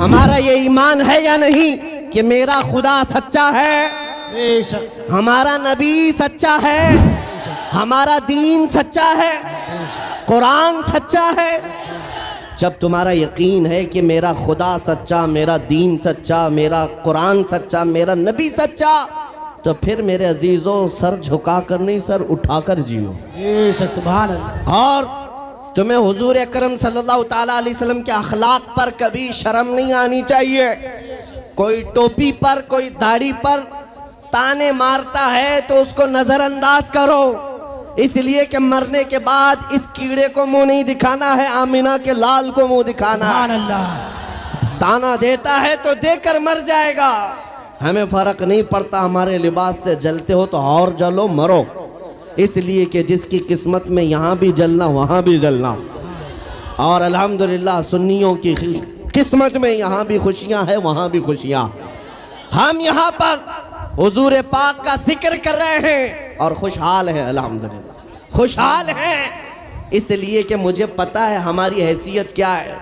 हमारा ये ईमान है या नहीं कि मेरा खुदा सच्चा है, हमारा नबी सच्चा है, हमारा दीन सच्चा है, कुरान सच्चा है। जब तुम्हारा यकीन है कि मेरा खुदा सच्चा, मेरा दीन सच्चा, मेरा कुरान सच्चा, मेरा नबी सच्चा, तो फिर मेरे अजीजों सर झुकाकर नहीं, सर उठाकर जियो। सुभान अल्लाह। और तुम्हें हुजूर अकरम सल्लल्लाहु ताला अलैहि वसल्लम के अखलाक पर कभी शर्म नहीं आनी चाहिए। कोई टोपी पर, कोई दाढ़ी पर ताने मारता है तो उसको नजरअंदाज करो, इसलिए कि मरने के बाद इस कीड़े को मुंह नहीं दिखाना है, आमिना के लाल को मुंह दिखाना है। ताना देता है तो देकर मर जाएगा। हमें फर्क नहीं पड़ता, हमारे लिबास से जलते हो तो और जलो, मरो, इसलिए कि जिसकी किस्मत में यहाँ भी जलना वहाँ भी जलना। और अल्हम्दुलिल्लाह सुन्नियों की किस्मत में यहाँ भी खुशियाँ हैं, वहाँ भी खुशियाँ। हम यहाँ पर हुजूर पाक का जिक्र कर रहे हैं और खुशहाल हैं, अल्हम्दुलिल्लाह खुशहाल हैं, इसलिए कि मुझे पता है हमारी हैसियत क्या है।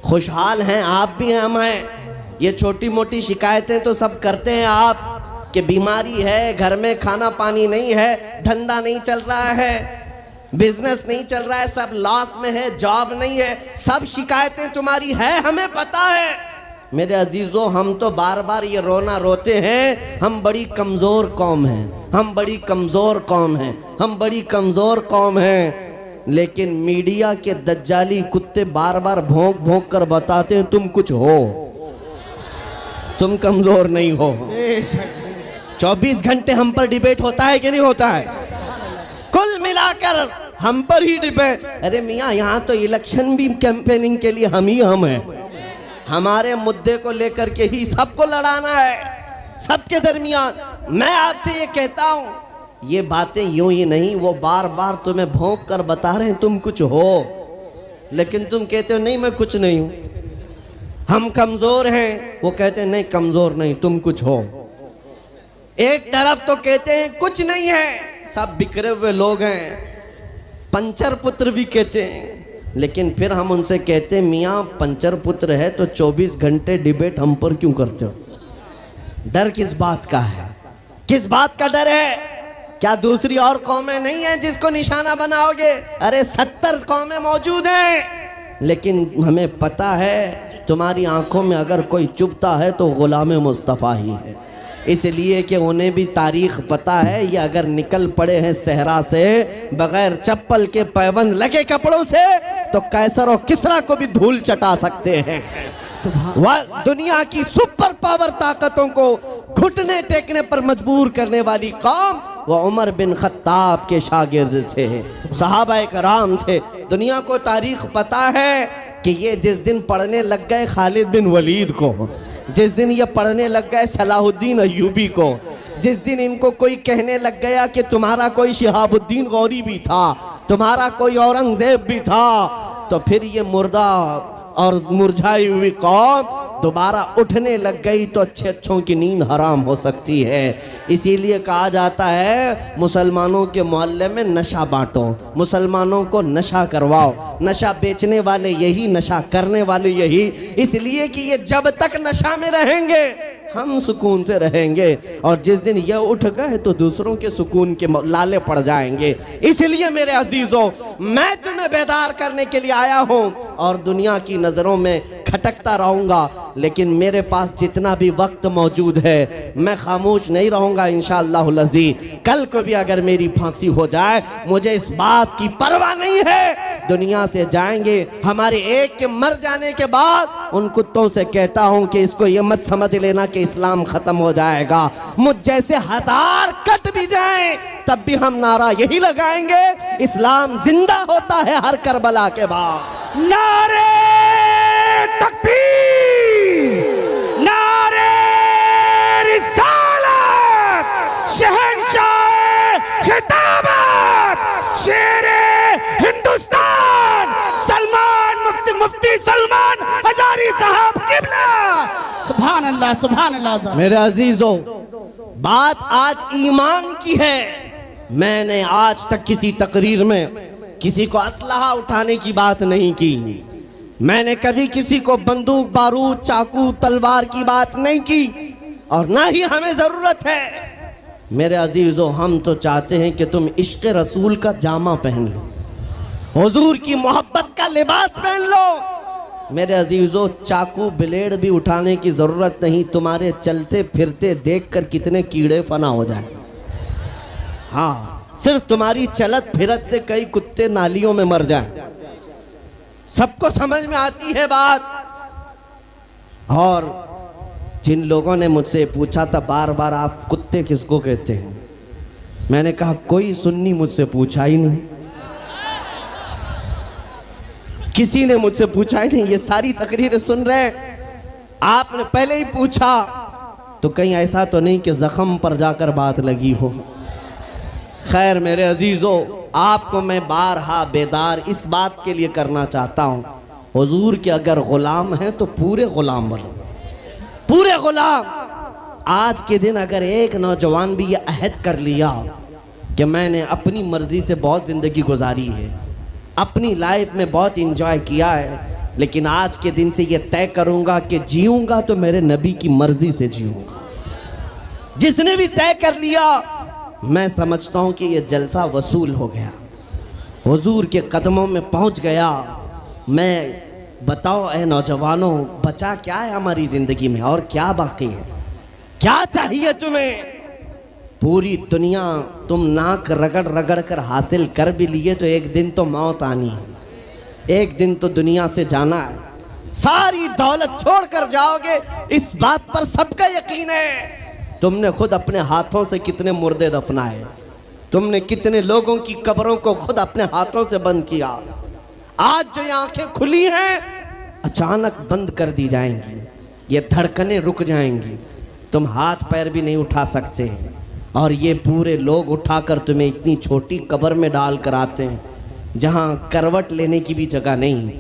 खुशहाल हैं, आप भी हैं, हम हैं। ये छोटी मोटी शिकायतें तो सब करते हैं आप, कि बीमारी है, घर में खाना पानी नहीं है, धंधा नहीं चल रहा है, बिजनेस नहीं चल रहा है, सब लॉस में है, जॉब नहीं है, सब शिकायतें तुम्हारी है, हमें पता है। मेरे अजीजों, हम तो बार बार ये रोना रोते हैं, हम बड़ी कमज़ोर कौम हैं, हम बड़ी कमज़ोर कौम हैं, हम बड़ी कमज़ोर कौम हैं। लेकिन मीडिया के दज्जाली कुत्ते बार बार भौंक भौंक कर बताते हैं तुम कुछ हो, तुम कमज़ोर नहीं हो। 24 घंटे हम पर डिबेट होता है कि नहीं होता है? कुल मिलाकर हम पर ही डिबेट। अरे मियाँ, यहाँ तो इलेक्शन भी कैंपेनिंग के लिए हम ही हम हैं, हमारे मुद्दे को लेकर के ही सबको लड़ाना है, सबके दरमियान। मैं आपसे ये कहता हूँ, ये बातें यूं ही नहीं, वो बार बार तुम्हें भौंक कर बता रहे हैं तुम कुछ हो, लेकिन तुम कहते हो नहीं मैं कुछ नहीं हूँ, हम कमज़ोर हैं, वो कहते हैं नहीं कमज़ोर नहीं, तुम कुछ हो। एक तरफ तो कहते हैं कुछ नहीं है, सब बिखरे हुए लोग हैं, पंचर पुत्र भी कहते हैं, लेकिन फिर हम उनसे कहते हैं मियाँ पंचर पुत्र है तो 24 घंटे डिबेट हम पर क्यों करते हो? डर किस बात का है? किस बात का डर है? क्या दूसरी और कौमें नहीं हैं जिसको निशाना बनाओगे? अरे 70 कौमें मौजूद हैं, लेकिन हमें पता है तुम्हारी आंखों में अगर कोई चुभता है तो गुलाम मुस्तफ़ा ही है, इसलिए कि उन्हें भी तारीख पता है। ये अगर निकल पड़े हैं सहरा से बगैर चप्पल के, पैबंद लगे कपड़ों से, तो कैसर और किसरा को भी धूल चटा सकते हैं। वह दुनिया की सुपर पावर ताकतों को घुटने टेकने पर मजबूर करने वाली कौम वह उमर बिन खत्ताब के शागिर्द थे, सहाबाए कराम थे। दुनिया को तारीख पता है कि ये जिस दिन पढ़ने लग गए खालिद बिन वलीद को, जिस दिन ये पढ़ने लग गए सलाहुद्दीन अय्यूबी को, जिस दिन इनको कोई कहने लग गया कि तुम्हारा कोई शिहाबुद्दीन गौरी भी था, तुम्हारा कोई औरंगजेब भी था, तो फिर ये मुर्दा और मुरझाई हुई कौम दोबारा उठने लग गई तो अच्छों की नींद हराम हो सकती है। इसीलिए कहा जाता है मुसलमानों के मोहल्ले में नशा बांटो, मुसलमानों को नशा करवाओ, नशा बेचने वाले यही, नशा करने वाले यही, इसलिए कि ये जब तक नशा में रहेंगे हम सुकून से रहेंगे, और जिस दिन ये उठ गए तो दूसरों के सुकून के लाले पड़ जाएंगे। इसलिए मेरे अजीजों, मैं तुम्हें बेदार करने के लिए आया हूँ और दुनिया की नज़रों में खटकता रहूँगा, लेकिन मेरे पास जितना भी वक्त मौजूद है मैं खामोश नहीं रहूँगा इंशाअल्लाहुल अज़ीज़। कल को भी अगर मेरी फांसी हो जाए मुझे इस बात की परवाह नहीं है, दुनिया से जाएंगे। हमारे एक के मर जाने के बाद उन कुत्तों से कहता हूँ कि इसको ये मत समझ लेना कि इस्लाम ख़त्म हो जाएगा, मुझ जैसे 1000 कट भी जाएं तब भी हम नारा यही लगाएंगे, इस्लाम जिंदा होता है हर करबला के बाद। नारे तकबीर, नारे रिसालत, शहंशाह खिताबत, शेरे हिंदुस्तान, सलमान मुफ्ती सलमान हजारी साहब किबला। सुभान अल्लाह, सुभान अल्लाह। मेरे अजीजों, बात आज ईमान की है। मैंने आज तक किसी तकरीर में किसी को असलहा उठाने की बात नहीं की, मैंने कभी किसी को बंदूक, बारूद, चाकू, तलवार की बात नहीं की और ना ही हमें जरूरत है। मेरे अजीजों, हम तो चाहते हैं कि तुम इश्क रसूल का जामा पहन लो, हुजूर की मोहब्बत का लिबास पहन लो। मेरे अजीजों, चाकू ब्लेड भी उठाने की जरूरत नहीं, तुम्हारे चलते फिरते देखकर कितने कीड़े फना हो जाए। हाँ, सिर्फ तुम्हारी चलत फिरत से कई कुत्ते नालियों में मर जाए। सबको समझ में आती है बात। और जिन लोगों ने मुझसे पूछा था बार बार, आप कुत्ते किसको कहते हैं, मैंने कहा कोई सुन्नी मुझसे पूछा ही नहीं, किसी ने मुझसे पूछा ही नहीं। ये सारी तकरीरें सुन रहे हैं, आपने पहले ही पूछा तो कहीं ऐसा तो नहीं कि जख्म पर जाकर बात लगी हो। खैर मेरे अजीजों, आपको मैं बारहा बेदार इस बात के लिए करना चाहता हूँ, हुजूर के अगर गुलाम हैं तो पूरे गुलाम बनो, पूरे गुलाम। आज के दिन अगर एक नौजवान भी ये अहद कर लिया कि मैंने अपनी मर्जी से बहुत ज़िंदगी गुजारी है, अपनी लाइफ में बहुत इंजॉय किया है, लेकिन आज के दिन से ये तय करूँगा कि जीऊँगा तो मेरे नबी की मर्जी से जीऊँगा, जिसने भी तय कर लिया, मैं समझता हूँ कि ये जलसा वसूल हो गया, हुजूर के कदमों में पहुँच गया। मैं बताओ ए नौजवानों, बचा क्या है हमारी ज़िंदगी में और क्या बाकी है, क्या चाहिए तुम्हें? पूरी दुनिया तुम नाक रगड़ रगड़ कर हासिल कर भी लिए तो एक दिन तो मौत आनी है, एक दिन तो दुनिया से जाना है, सारी दौलत छोड़ कर जाओगे, इस बात पर सबका यकीन है। तुमने खुद अपने हाथों से कितने मुर्दे दफनाए, तुमने कितने लोगों की कब्रों को खुद अपने हाथों से बंद किया। आज जो ये आंखें खुली हैं अचानक बंद कर दी जाएंगी, ये धड़कनें रुक जाएंगी, तुम हाथ पैर भी नहीं उठा सकते, और ये पूरे लोग उठाकर तुम्हें इतनी छोटी कब्र में डाल कर आते हैं जहाँ करवट लेने की भी जगह नहीं,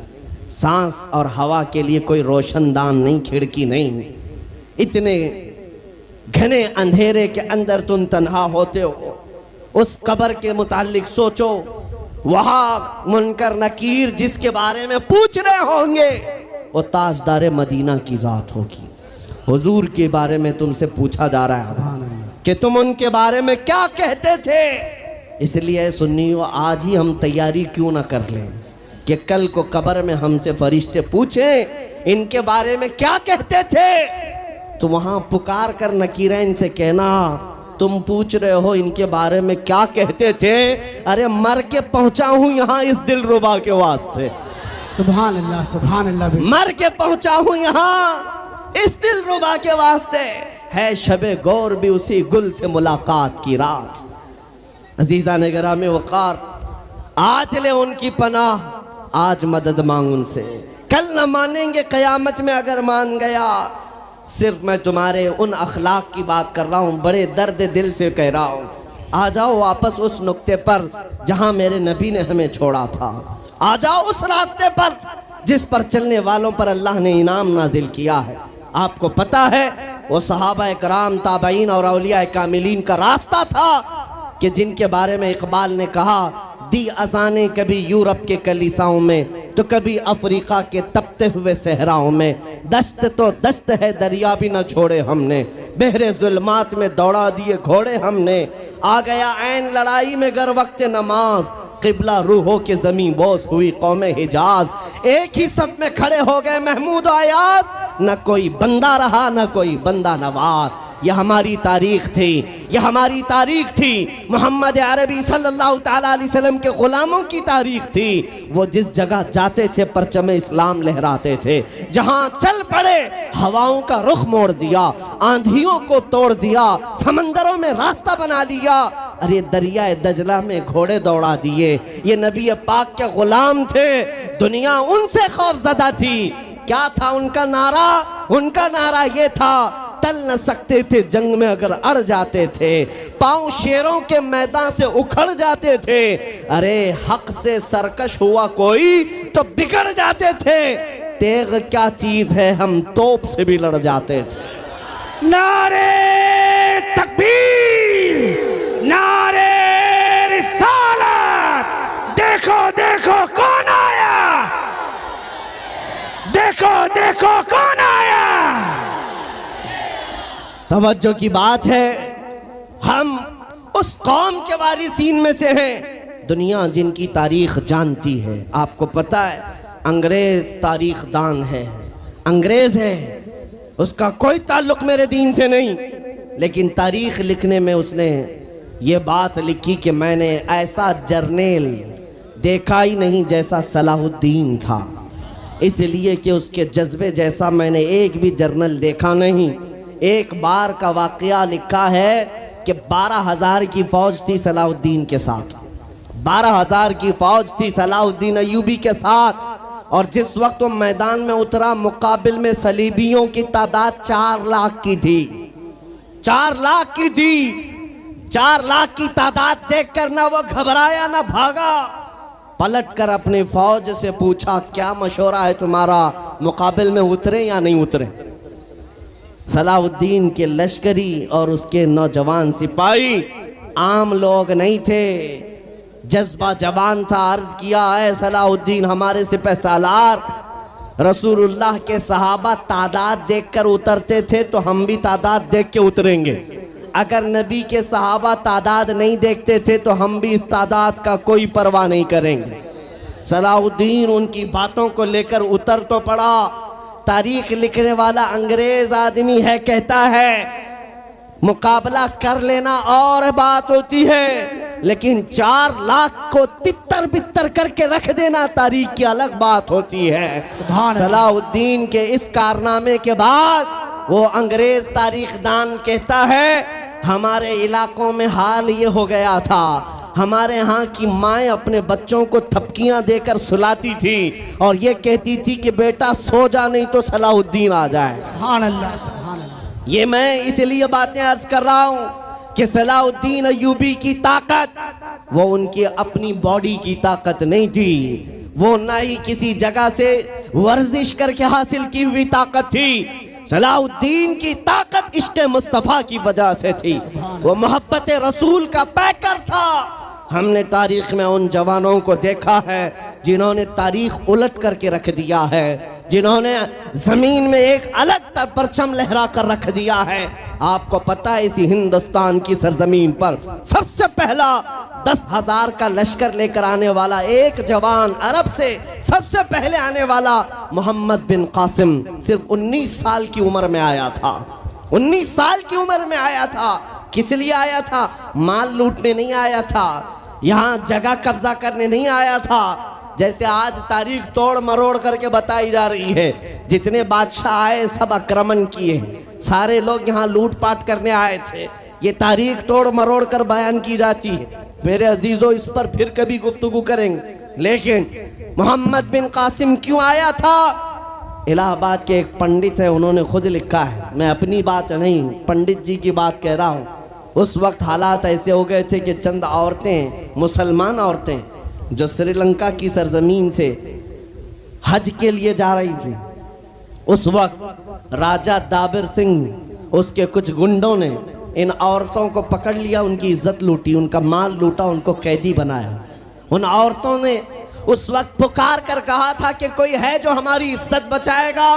सांस और हवा के लिए कोई रोशनदान नहीं, खिड़की नहीं। इतने घने अंधेरे के अंदर तुम तन्हा होते हो। उस कब्र के मुतालिक सोचो, वहाँ मुनकर नकीर जिसके बारे में पूछ रहे होंगे वो ताजदार मदीना की जात होगी। हुजूर के बारे में तुमसे पूछा जा रहा है कि तुम उनके बारे में क्या कहते थे। इसलिए सुन्नियों, आज ही हम तैयारी क्यों ना कर लें कि कल को कब्र में हमसे फरिश्ते पूछें इनके बारे में क्या कहते थे, तो वहाँ पुकार कर नकीरैन से कहना, तुम पूछ रहे हो इनके बारे में क्या कहते थे, अरे मर के पहुंचा हूं यहाँ इस दिलरुबा के वास्ते। सुभान अल्लाह, सुभान अल्लाह। मर के पहुंचा हूं यहाँ इस दिलरुबा के वास्ते, है शबे गौर भी उसी गुल से मुलाकात की रात। अजीजा ने गिरामी वकार, आज ले उनकी पनाह, आज मदद मांग उनसे, कल न मानेंगे कयामत में अगर मान गया। सिर्फ मैं तुम्हारे उन अखलाक की बात कर रहा हूँ, बड़े दर्द दिल से कह रहा हूँ। आ जाओ वापस उस नुक्ते पर जहाँ मेरे नबी ने हमें छोड़ा था, आ जाओ उस रास्ते पर जिस पर चलने वालों पर अल्लाह ने इनाम नाजिल किया है। आपको पता है वो सहाबा कराम, ताबईन और औलिया कामिलीन का रास्ता था कि जिनके बारे में इकबाल ने कहा, दी अजाने कभी यूरोप के कलीसाओं में तो कभी अफ्रीका के तपते हुए सहराओं में, दश्त तो दश्त है दरिया भी न छोड़े हमने, बहरे जुल्मात में दौड़ा दिए घोड़े हमने, आ गया ऐन लड़ाई में गर वक्त नमाज, किबला रूहों के ज़मीं बोस हुई कौम हिजाज। एक ही सब में खड़े हो गए महमूद आयाज, न कोई बंदा रहा न कोई बंदा नवाज। यह हमारी तारीख थी, यह हमारी तारीख थी, मोहम्मद अरबी सल्लल्लाहु ताला अलैहि वसल्लम के गुलामों की तारीख थी। वो जिस जगह जाते थे परचम इस्लाम लहराते थे, जहाँ चल पड़े हवाओं का रुख मोड़ दिया, आंधियों को तोड़ दिया, समंदरों में रास्ता बना लिया, अरे दरिया दजला में घोड़े दौड़ा दिए। ये नबी पाक के गुलाम थे, दुनिया उनसे खौफजदा थी। क्या था उनका नारा? उनका नारा ये था, टल न सकते थे जंग में अगर अड़ जाते थे, पांव शेरों के मैदान से उखड़ जाते थे, अरे हक से सरकश हुआ कोई तो बिगड़ जाते थे, तेग क्या चीज है हम तोप से भी लड़ जाते थे। नारे तकबीर, नारे रिसालत, देखो देखो कौन आया, देखो देखो कौन आया। तवज्जो की बात है, हम उस कौम के वारिसीन में से हैं दुनिया जिनकी तारीख जानती है। आपको पता है अंग्रेज तारीख दान है, अंग्रेज है, उसका कोई ताल्लुक मेरे दीन से नहीं, लेकिन तारीख लिखने में उसने ये बात लिखी कि मैंने ऐसा जर्नेल देखा ही नहीं जैसा सलाहुद्दीन था, इसलिए कि उसके जज्बे जैसा मैंने एक भी जर्नल देखा नहीं। एक बार का वाकया लिखा है कि 12,000 की फौज थी सलाहुद्दीन के साथ, 12,000 की फौज थी सलाहुद्दीन अय्यूबी के साथ, और जिस वक्त वो मैदान में उतरा मुकाबिल में सलीबियों की तादाद 4 लाख की थी, 4 लाख की थी। 4 लाख की तादाद देखकर ना वो घबराया ना भागा, पलट कर अपनी फौज से पूछा क्या मशवरा है तुम्हारा, मुकाबिल में उतरे या नहीं उतरे। सलाहुद्दीन के लश्करी और उसके नौजवान सिपाही आम लोग नहीं थे, जज्बा जवान था। अर्ज किया है सलाहुद्दीन हमारे सिपहसालार, रसूलुल्लाह के सहाबा तादाद देखकर उतरते थे तो हम भी तादाद देख के उतरेंगे, अगर नबी के सहाबा तादाद नहीं देखते थे तो हम भी इस तादाद का कोई परवाह नहीं करेंगे। सलाहुद्दीन उनकी बातों को लेकर उतर तो पड़ा। तारीख लिखने वाला अंग्रेज आदमी है, कहता है मुकाबला कर लेना और बात होती है, लेकिन 4 लाख को तितर बितर करके रख देना तारीख की अलग बात होती है। सलाहुद्दीन के इस कारनामे के बाद वो अंग्रेज तारीखदान कहता है हमारे इलाकों में हाल ये हो गया था, हमारे यहाँ की माएँ अपने बच्चों को थपकियां देकर सुलाती थी और ये कहती थी कि बेटा सो जा नहीं तो सलाहुद्दीन आ जाए। सुभान अल्लाह, सुभान अल्लाह। ये मैं इसलिए बातें अर्ज कर रहा हूँ कि सलाहुद्दीन अय्यूबी की ताकत वो उनकी अपनी बॉडी की ताकत नहीं थी, वो ना ही किसी जगह से वर्जिश करके हासिल की हुई ताकत थी। सलाहुद्दीन की ताकत इश्क़ मुस्तफ़ा की वजह से थी, वो मोहब्बत रसूल का पैकर था। हमने तारीख में उन जवानों को देखा है जिन्होंने तारीख उलट करके रख दिया है, जिन्होंने जमीन में एक अलग परचम लहरा कर रख दिया है। आपको पता है इसी हिंदुस्तान की सरजमीन पर सबसे पहला 10,000 का लश्कर लेकर आने वाला एक जवान, अरब से सबसे पहले आने वाला मोहम्मद बिन कासिम सिर्फ 19 साल की उम्र में आया था। 19 साल की उम्र में आया था। किस लिए आया था? माल लूटने नहीं आया था, यहाँ जगह कब्जा करने नहीं आया था। जैसे आज तारीख तोड़ मरोड़ करके बताई जा रही है, जितने बादशाह आए सब आक्रमण किए, सारे लोग यहाँ लूटपाट करने आए थे, ये तारीख तोड़ मरोड़ कर बयान की जाती है। मेरे अजीजों इस पर फिर कभी गुफ्तगू करेंगे, लेकिन मोहम्मद बिन कासिम क्यों आया था? इलाहाबाद के एक पंडित है, उन्होंने खुद लिखा है, मैं अपनी बात नहीं पंडित जी की बात कह रहा हूँ। उस वक्त हालात ऐसे हो गए थे कि चंद औरतें, मुसलमान औरतें जो श्रीलंका की सरजमीन से हज के लिए जा रही थी, उस वक्त राजा दाबिर सिंह उसके कुछ गुंडों ने इन औरतों को पकड़ लिया, उनकी इज्जत लूटी, उनका माल लूटा, उनको कैदी बनाया। उन औरतों ने उस वक्त पुकार कर कहा था कि कोई है जो हमारी इज्जत बचाएगा।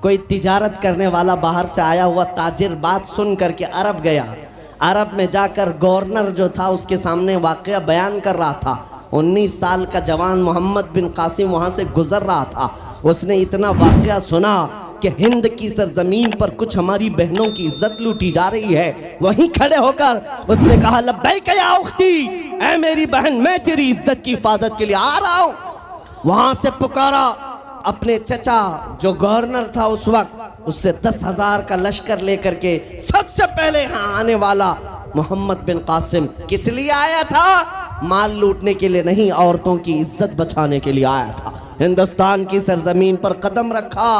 कोई तिजारत करने वाला बाहर से आया हुआ ताजिर बात सुन करके अरब गया, अरब में जाकर गवर्नर जो था उसके सामने वाकया बयान कर रहा था। 19 साल का जवान मोहम्मद बिन कासिम वहाँ से गुजर रहा था, उसने इतना वाकया सुना कि हिंद की सरजमीन पर कुछ हमारी बहनों की इज्जत लूटी जा रही है। वहीं खड़े होकर उसने कहा लब्बैक या उख्ती, ऐ मेरी बहन मैं तेरी इज्जत की हिफाजत के लिए आ रहा हूँ। वहाँ से पुकारा अपने चचा जो गवर्नर था उस वक्त, उससे 10,000 का लश्कर लेकर के सबसे पहले यहाँ आने वाला मोहम्मद बिन कासिम किस लिए आया था? माल लूटने के लिए नहीं, औरतों की इज्जत बचाने के लिए आया था। हिंदुस्तान की सरजमीन पर कदम रखा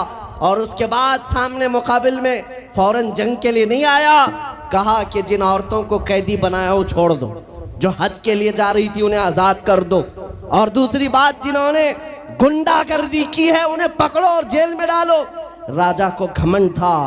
और उसके बाद सामने मुकाबिल में फौरन जंग के लिए नहीं आया। कहा कि जिन औरतों को कैदी बनाया वो छोड़ दो, जो हज के लिए जा रही थी उन्हें आज़ाद कर दो, और दूसरी बात जिन्होंने गुंडागर्दी की है उन्हें पकड़ो और जेल में डालो। राजा को घमंड था,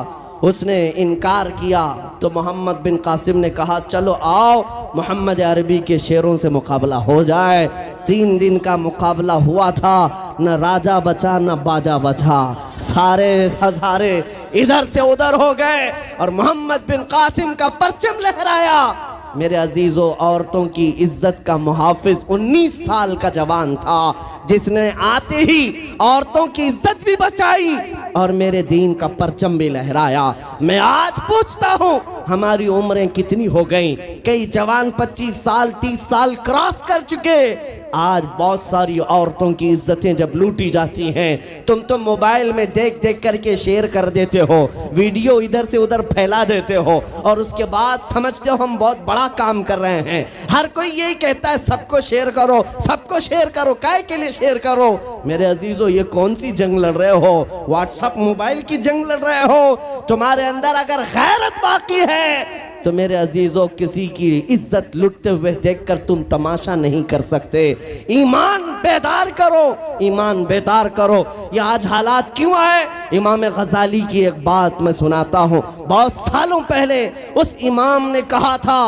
उसने इनकार किया तो मोहम्मद बिन कासिम ने कहा चलो आओ मोहम्मद अरबी के शेरों से मुकाबला हो जाए। 3 दिन का मुकाबला हुआ था, न राजा बचा न बाजा बचा, सारे हजारे इधर से उधर हो गए और मोहम्मद बिन कासिम का परचम लहराया। मेरे अजीजों, औरतों की इज्जत का मुहाफिज 19 साल का जवान था जिसने आते ही औरतों की इज्जत भी बचाई और मेरे दीन का परचम भी लहराया। मैं आज पूछता हूँ हमारी उम्रें कितनी हो गई? कई जवान 25 साल 30 साल क्रॉस कर चुके। आज बहुत सारी औरतों की इज्जतें जब लूटी जाती हैं, तुम तो मोबाइल में देख देख करके शेयर कर देते हो, वीडियो इधर से उधर फैला देते हो और उसके बाद समझते हो हम बहुत बड़ा काम कर रहे हैं। हर कोई यही कहता है सबको शेयर करो, सबको शेयर करो, काय के लिए शेयर करो? मेरे अजीजों, ये कौन सी जंग लड़ रहे हो? व्हाट्सएप मोबाइल की जंग लड़ रहे हो? तुम्हारे अंदर अगर गैरत बाकी है तो मेरे अजीजों, किसी की इज्जत लुटते हुए देखकर तुम तमाशा नहीं कर सकते। ईमान बेदार करो, ईमान बेदार करो। ये आज हालात क्यों आए? इमाम गजाली की एक बात मैं सुनाता हूँ। बहुत सालों पहले उस इमाम ने कहा था,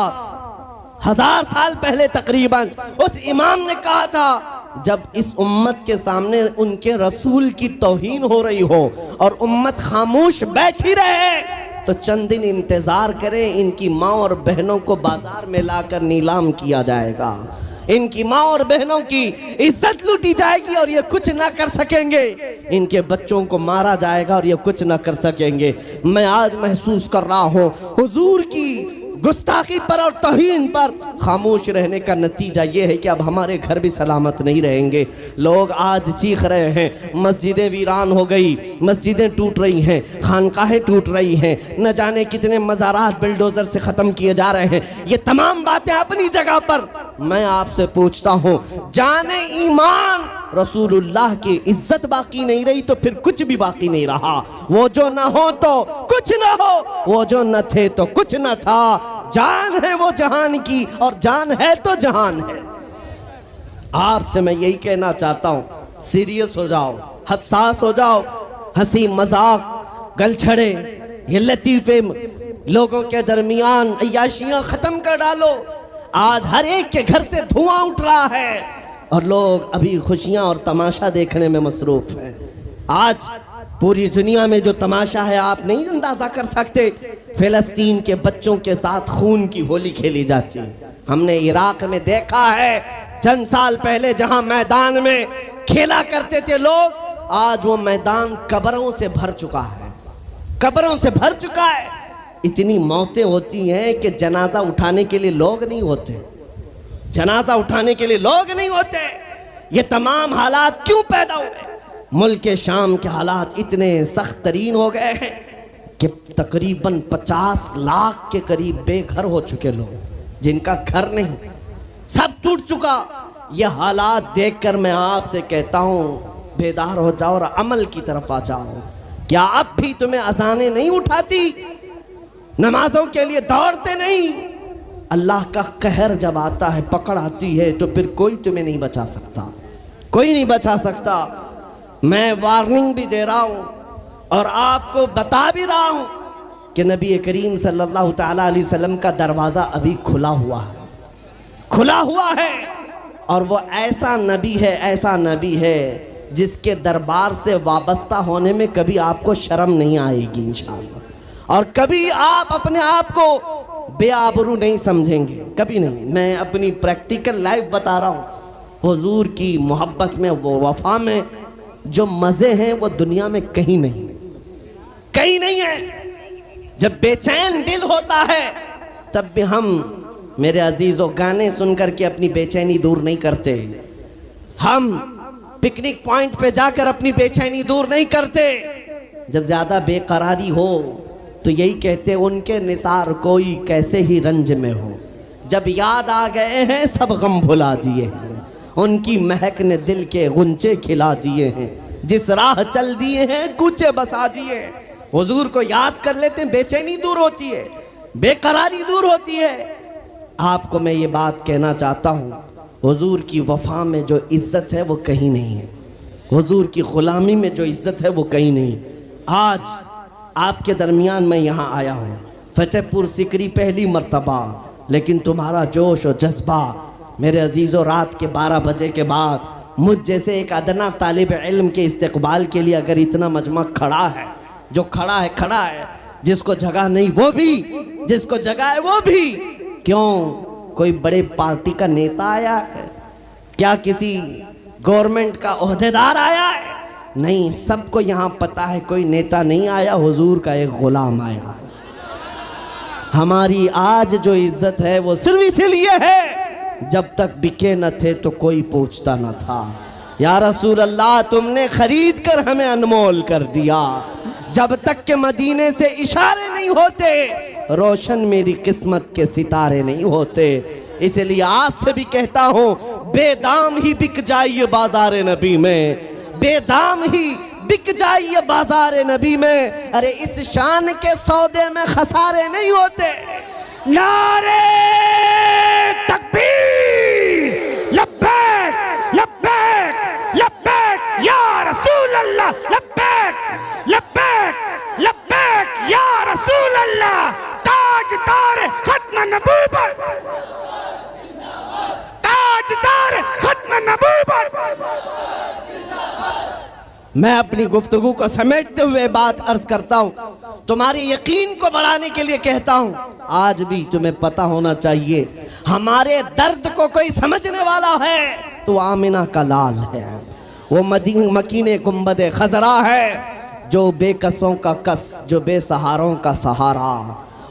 1000 साल पहले तकरीबन, उस इमाम ने कहा था जब इस उम्मत के सामने उनके रसूल की तौहीन हो रही हो और उम्मत खामोश बैठी रहे तो चंद दिन इंतजार करें, इनकी माँ और बहनों को बाजार में लाकर नीलाम किया जाएगा, इनकी माँ और बहनों की इज्जत लूटी जाएगी और ये कुछ ना कर सकेंगे, इनके बच्चों को मारा जाएगा और ये कुछ ना कर सकेंगे। मैं आज महसूस कर रहा हूँ हुजूर की गुस्ताखी पर और तौहीन पर खामोश रहने का नतीजा ये है कि अब हमारे घर भी सलामत नहीं रहेंगे। लोग आज चीख रहे हैं, मस्जिदें वीरान हो गई, मस्जिदें टूट रही हैं, खानकाहें टूट रही हैं, न जाने कितने मज़ारात बिल्डोज़र से ख़त्म किए जा रहे हैं। ये तमाम बातें अपनी जगह पर। मैं आपसे पूछता हूँ, जाने ईमान रसूलुल्लाह की इज्जत बाकी नहीं रही तो फिर कुछ भी बाकी नहीं रहा। वो जो न हो तो कुछ न हो, वो जो न थे तो कुछ न था। जान है वो जहान की और जान है तो जहान है। आपसे मैं यही कहना चाहता हूँ, सीरियस हो जाओ, हसास हो जाओ। हंसी मजाक गलछड़े ये लतीफे लोगों के दरमियान अय्याशियां खत्म कर डालो। आज हर एक के घर से धुआं उठ रहा है और लोग अभी खुशियां और तमाशा देखने में मसरूफ हैं। आज पूरी दुनिया में जो तमाशा है आप नहीं अंदाजा कर सकते। फिलिस्तीन के बच्चों के साथ खून की होली खेली जाती है। हमने इराक में देखा है चंद साल पहले जहां मैदान में खेला करते थे लोग, आज वो मैदान कब्रों से भर चुका है, कब्रों से भर चुका है। इतनी मौतें होती हैं कि जनाजा उठाने के लिए लोग नहीं होते, जनाजा उठाने के लिए लोग नहीं होते। ये तमाम हालात क्यों पैदा हुए? मुल्क शाम के हालात इतने सख्त तरीन हो गए हैं कि तकरीबन 50 लाख के करीब बेघर हो चुके लोग, जिनका घर नहीं, सब टूट चुका। ये हालात देखकर मैं आपसे कहता हूँ बेदार हो जाओ और अमल की तरफ आ जाओ। क्या अब भी तुम्हें अजानें नहीं उठाती? नमाजों के लिए दौड़ते नहीं? अल्लाह का कहर जब आता है, पकड़ आती है, तो फिर कोई तुम्हें नहीं बचा सकता, कोई नहीं बचा सकता। मैं वार्निंग भी दे रहा हूँ और आपको बता भी रहा हूँ कि नबी करीम सल्लल्लाहु ताला अलैहि वसल्लम का दरवाज़ा अभी खुला हुआ है, खुला हुआ है। और वो ऐसा नबी है, ऐसा नबी है जिसके दरबार से वाबस्ता होने में कभी आपको शर्म नहीं आएगी इंशाअल्लाह, और कभी आप अपने आप को बेआबरू नहीं समझेंगे, कभी नहीं। मैं अपनी प्रैक्टिकल लाइफ बता रहा हूँ। हुजूर की मोहब्बत में, वो वफा में जो मज़े हैं वो दुनिया में कहीं नहीं, कहीं नहीं है। जब बेचैन दिल होता है तब भी हम, मेरे अजीज़ों, गाने सुन करके अपनी बेचैनी दूर नहीं करते। हम पिकनिक पॉइंट पे जाकर अपनी बेचैनी दूर नहीं करते। जब ज़्यादा बेकरारी हो तो यही कहते, उनके निसार कोई कैसे ही रंज में हो, जब याद आ गए हैं सब गम भुला दिए हैं, उनकी महक ने दिल के गुंचे खिला दिए हैं, जिस राह चल दिए हैं कूचे बसा दिए हैं। हुजूर को याद कर लेते हैं, बेचैनी दूर होती है, बेकरारी दूर होती है। आपको मैं ये बात कहना चाहता हूँ, हुजूर की वफा में जो इज्जत है वो कहीं नहीं है, हुजूर की गुलामी में जो इज्जत है वो कहीं नहीं। आज आपके दरमियान मैं यहाँ आया हूँ, फतेहपुर सिकरी पहली मर्तबा, लेकिन तुम्हारा जोश और जज्बा मेरे अजीज़ों रात के 12 बजे के बाद मुझ जैसे एक अदना तालिब इल्म के इस्तकबाल के लिए अगर इतना मजमा खड़ा है, जो खड़ा है, जिसको जगह नहीं वो भी, जिसको जगह है वो भी, क्यों कोई बड़े पार्टी का नेता आया है क्या, किसी गवर्नमेंट का ओहदेदार आया है? नहीं, सबको यहाँ पता है कोई नेता नहीं आया, हुजूर का एक गुलाम आया। हमारी आज जो इज्जत है वो सिर्फ इसीलिए है, जब तक बिके न थे तो कोई पूछता न था। या रसूल अल्लाह, तुमने खरीद कर हमें अनमोल कर दिया। जब तक के मदीने से इशारे नहीं होते, रोशन मेरी किस्मत के सितारे नहीं होते। इसलिए आपसे भी कहता हूँ, बेदाम ही बिक जाइए बाजार नबी में, बेदाम ही बिक जाइए बाजार नबी में। अरे इस शान के सौदे में खसारे नहीं होते। नारे तकबीर, लब्बैक लब्बैक लब्बैक या रसूल अल्लाह, लब्बैक लब्बैक लब्बैक या रसूल अल्लाह। ताजदार खत्म नबूवत, ताजदार खत्म नबूवत। मैं अपनी गुफ्तगू को समेटते हुए बात अर्ज करता हूँ, तुम्हारे यकीन को बढ़ाने के लिए कहता हूँ, आज भी तुम्हें पता होना चाहिए, हमारे दर्द को कोई समझने वाला है तो आमिना का लाल है, वो मकीने गुंबदे खजरा है, जो बेकसों का कस, जो बेसहारों का सहारा।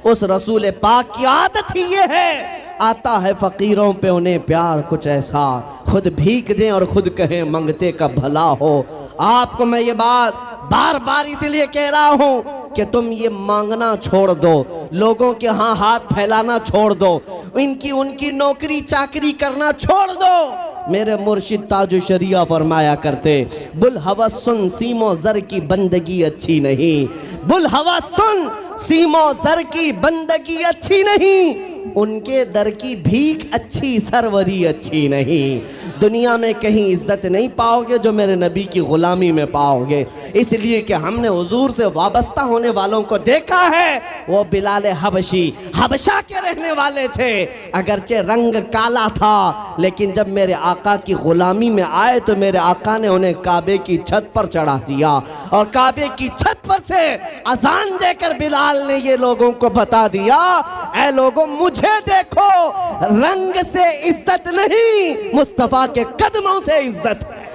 उस रसूल पाक की आदत ही ये है, आता है फकीरों पे उन्हें प्यार कुछ ऐसा, खुद भीख दें और खुद कहें मंगते का भला हो। आपको मैं ये बात बार बार इसलिए कह रहा हूँ कि तुम ये मांगना छोड़ दो, लोगों के यहाँ हाथ फैलाना छोड़ दो, उनकी नौकरी चाकरी करना छोड़ दो। मेरे मुर्शिद ताजु शरिया फरमाया करते, बुल हवस सुन सीमो जर की बंदगी अच्छी नहीं, बुल हवस सुन सीमो जर की बंदगी अच्छी नहीं, उनके दर की भीख अच्छी, सरवरी अच्छी नहीं। दुनिया में कहीं इज्जत नहीं पाओगे जो मेरे नबी की गुलामी में पाओगे। इसलिए कि हमने हुजूर से वाबस्ता होने वालों को देखा है, वो बिलाल हबशी हबशा के रहने वाले थे, अगरचे रंग काला था, लेकिन जब मेरे आका की गुलामी में आए तो मेरे आका ने उन्हें काबे की छत पर चढ़ा दिया, और काबे की छत पर से अजान देकर बिलाल ने ये लोगों को बता दिया, ऐ लोगों मुझे देखो, रंग से इज्जत नहीं, मुस्तफा के कदमों से इज्जत है।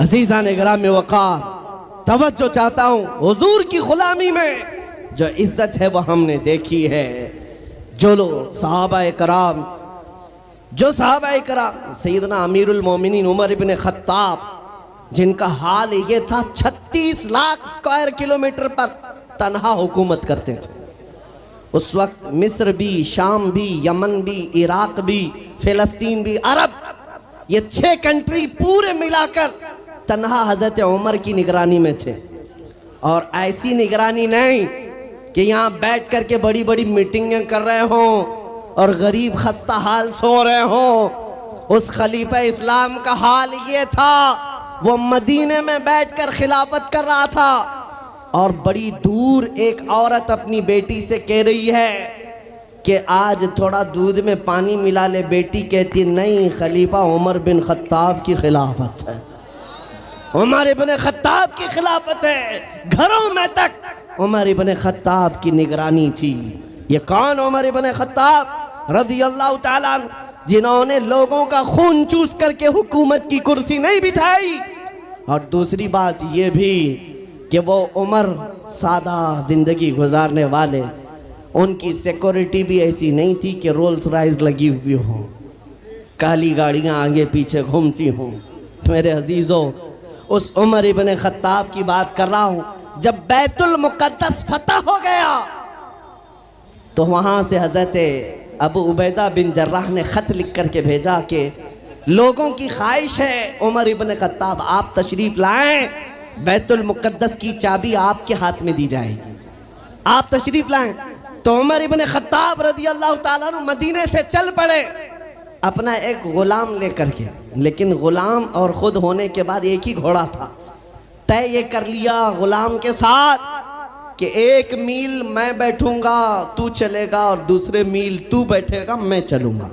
अजीज़ान इकराम वक़ार, तवज्जो चाहता हूँ, हुजूर की गुलामी में जो इज्जत है वो हमने देखी है। जो लोग सहाबाए कराम, सैयदना अमीरुल मोमिनीन उमर इब्न खत्ताब, जिनका हाल ये था 36 लाख स्क्वायर किलोमीटर पर तन्हा हुकूमत करते थे। उस वक्त मिस्र भी, शाम भी, यमन भी, इराक भी, फिलिस्तीन भी, अरब, ये 6 कंट्री पूरे मिलाकर तन्हा हजरत उमर की निगरानी में थे। और ऐसी निगरानी नहीं कि यहाँ बैठ करके बड़ी बड़ी मीटिंगें कर रहे हों और गरीब खस्ता हाल सो रहे हों। उस खलीफा इस्लाम का हाल ये था, वो मदीने में बैठकर खिलाफत कर रहा था, और बड़ी दूर एक औरत अपनी बेटी से कह रही है कि आज थोड़ा दूध में पानी मिला ले। बेटी कहती नहीं, खलीफा उमर बिन खत्ताब की खिलाफत है, उमर इब्न खत्ताब की खिलाफत है। घरों में तक उमर इब्न खत्ताब की निगरानी थी। ये कौन? उमर इब्न खत्ताब रज़ियल्लाहु ताला अन्हु, जिन्होंने लोगों का खून चूस करके हुकूमत की कुर्सी नहीं बिठाई। और दूसरी बात ये भी कि वो उमर सादा ज़िंदगी गुजारने वाले, उनकी सिक्योरिटी भी ऐसी नहीं थी कि रोल्स रॉयस लगी हुई हो, काली गाड़ियाँ आगे पीछे घूमती हों। मेरे अजीज़ों, उस उमर इब्न खत्ताब की बात कर रहा हूँ। जब बैतुल मुक़द्दस फतह हो गया तो वहाँ से हज़रत अबू उबैदा बिन जर्राह ने ख़त लिख करके भेजा कि लोगों की ख्वाहिश है उमर इब्न खत्ताब आप तशरीफ़ लाएं, बैतुल मुक़द्दस की चाबी आपके हाथ में दी जाएगी, आप तशरीफ़ लाएं। तो उमर इब्न खत्ताब रज़ियल्लाहु ताला अन्हु मदीने से चल पड़े अपना एक गुलाम लेकर के, लेकिन गुलाम और खुद होने के बाद एक ही घोड़ा था। तय ये कर लिया गुलाम के साथ कि 1 मील मैं बैठूंगा तू चलेगा और दूसरे मील तू बैठेगा मैं चलूंगा।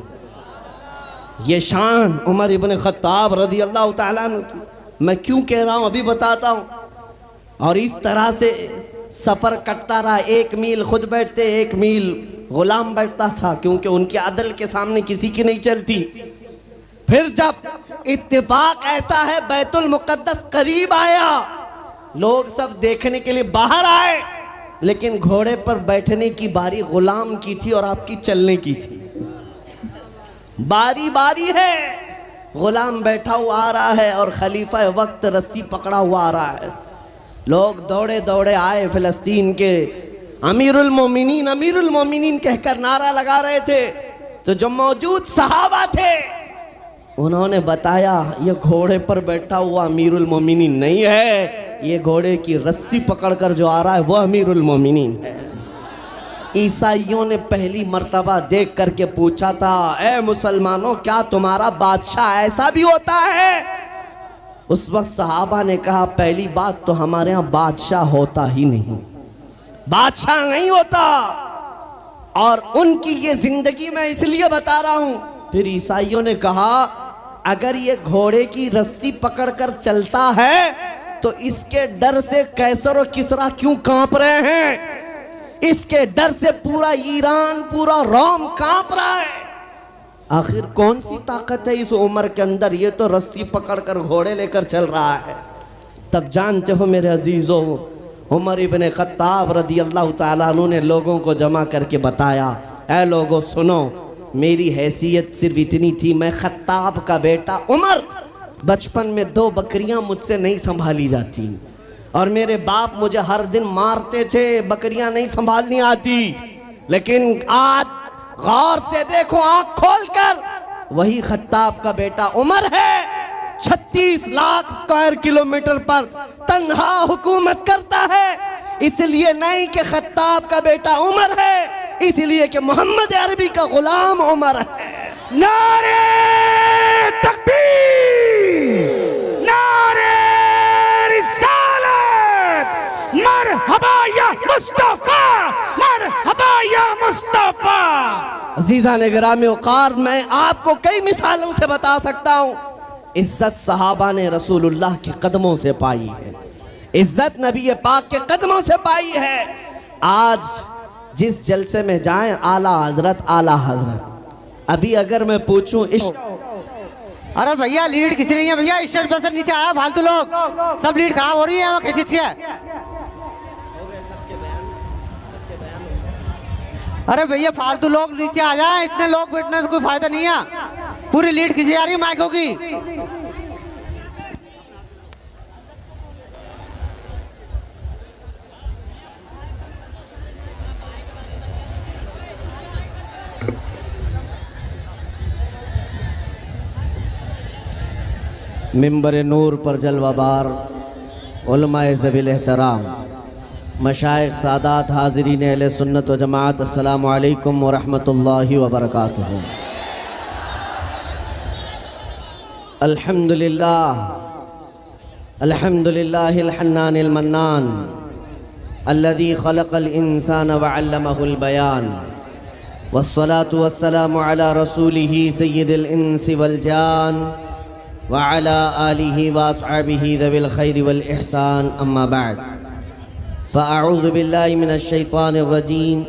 ये शान उमर इब्न खत्ताब रज़ी अल्लाह ताला अन्हु की। मैं क्यों कह रहा हूँ अभी बताता हूँ। और इस तरह से सफ़र कटता रहा। 1 मील खुद बैठते, 1 मील गुलाम बैठता था, क्योंकि उनके अदल के सामने किसी की नहीं चलती। फिर जब इत्तेफाक ऐसा है बैतुल मुक़द्दस करीब आया, लोग सब देखने के लिए बाहर आए, लेकिन घोड़े पर बैठने की बारी गुलाम की थी और आपकी चलने की थी। बारी बारी है, गुलाम बैठा हुआ आ रहा है और खलीफा वक्त रस्सी पकड़ा हुआ आ रहा है। लोग दौड़े दौड़े आए, फिलिस्तीन के अमीरुल मोमिनीन कहकर नारा लगा रहे थे। तो जो मौजूद सहाबा थे उन्होंने बताया ये घोड़े पर बैठा हुआ अमीरुल मोमिनीन नहीं है, ये घोड़े की रस्सी पकड़कर जो आ रहा है वो अमीरुल मोमिनीन है। ईसाइयों ने पहली मर्तबा देख करके पूछा था, ए मुसलमानों क्या तुम्हारा बादशाह ऐसा भी होता है? उस वक्त सहाबा ने कहा पहली बात तो हमारे यहाँ बादशाह होता ही नहीं, बादशाह नहीं होता। और उनकी ये जिंदगी मैं इसलिए बता रहा हूं। फिर ईसाइयों ने कहा अगर ये घोड़े की रस्सी पकड़कर चलता है तो इसके डर से कैसर और किसरा क्यों कांप रहे हैं? इसके डर से पूरा ईरान, पूरा रोम कांप रहा है। आखिर कौन सी ताकत है इस उमर के अंदर? ये तो रस्सी पकड़कर घोड़े लेकर चल रहा है। तब जानते हो मेरे अजीजों, उमर इब्न खत्ताब रज़ी अल्लाह ताला अन्हु ने लोगों को जमा करके बताया, ऐ लोगों सुनो, मेरी हैसियत सिर्फ इतनी थी, मैं खत्ताब का बेटा उमर, बचपन में 2 बकरियां मुझसे नहीं संभाली जाती और मेरे बाप मुझे हर दिन मारते थे, बकरियां नहीं संभालनी आती। लेकिन आज गौर से देखो, आंख खोलकर, वही खत्ताब का बेटा उमर है। 36 लाख स्क्वायर किलोमीटर पर तन्हा हुकूमत करता है। इसलिए नहीं कि खत्ताब का बेटा उमर है, इसलिए कि मोहम्मद अरबी का गुलाम उमर है। नारे तकबीर, नारे रिसालत, मरहबा या मुस्तफा, मरहबा या मुस्तफा। अजीज़ान गिरामी वक़ार, मैं आपको कई मिसालों से बता सकता हूँ। इज्जत सहाबा ने रसूलुल्लाह के कदमों से पाई है, इज्जत नबी पाक के कदमों से पाई है। आज जिस जलसे में जाएं, आला हजरत, अभी अगर मैं पूछूं अरे भैया लीड खींच रही है भैया, स्टेज पर से नीचे आया, फालतू लोग सब लीड खराब हो रही है, खींच के। अरे भैया फालतू लोग नीचे आ जाए, इतने लोग बैठने से कोई फायदा नहीं है, पूरी लीड खींची जा रही है माइकों की। मिंबर नूर पर जलवाबार उलमाए ज़वील एहतराम, मशाइख सादात, हाज़रीन अहले सुन्नत व जमात, अस्सलामु अलैकुम व रहमतुल्लाहि व बरकातुहू। अल्हम्दुलिल्लाह, अल्हम्दुलिल्लाहिल हन्नानिल मन्नान, अल्लज़ी खलक़ल इंसान व अल्लमहुल बयान, वस्सलातु वस्सलामु अला रसूलिही सय्यिदिल इंसी वल जान व अला आलिही व अस्हाबिही ज़विल खैरि वल इहसान, अम्मा बाद, फ़अऊज़ु बिल्लाहि मिनश शैतानिर रजीम,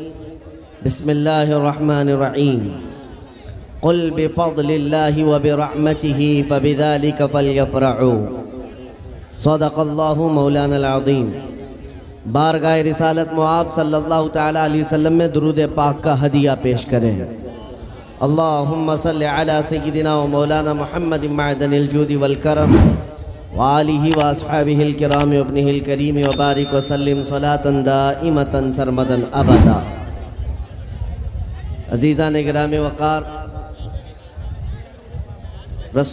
बिस्मिल्लाहिर रहमानिर रहीम। क़ुल बिफ़ज़लिल्लाहि व बिरहमतिही फ़बिज़ालिका फ़ल्यफ़रहू, सदक़ल्लाहु मौलानल अज़ीम। बारगाह रिसालत मुआब सल्लल्लाहु तआला अलैहि वसल्लम में दुरूद पाक का हदिया पेश करें। अल्लाहुम्मा सल्लि अला सय्यिदिना व मौलाना मुहम्मद मअदनिल जूदि वल करम व आलिहि व अस्हाबिहिल किराम व इब्निहिल करीम व बारिक व सल्लिम सलातन दाइमतन सरमदन अबदा। अज़ीज़ान गिरामी वक़ार, रसूल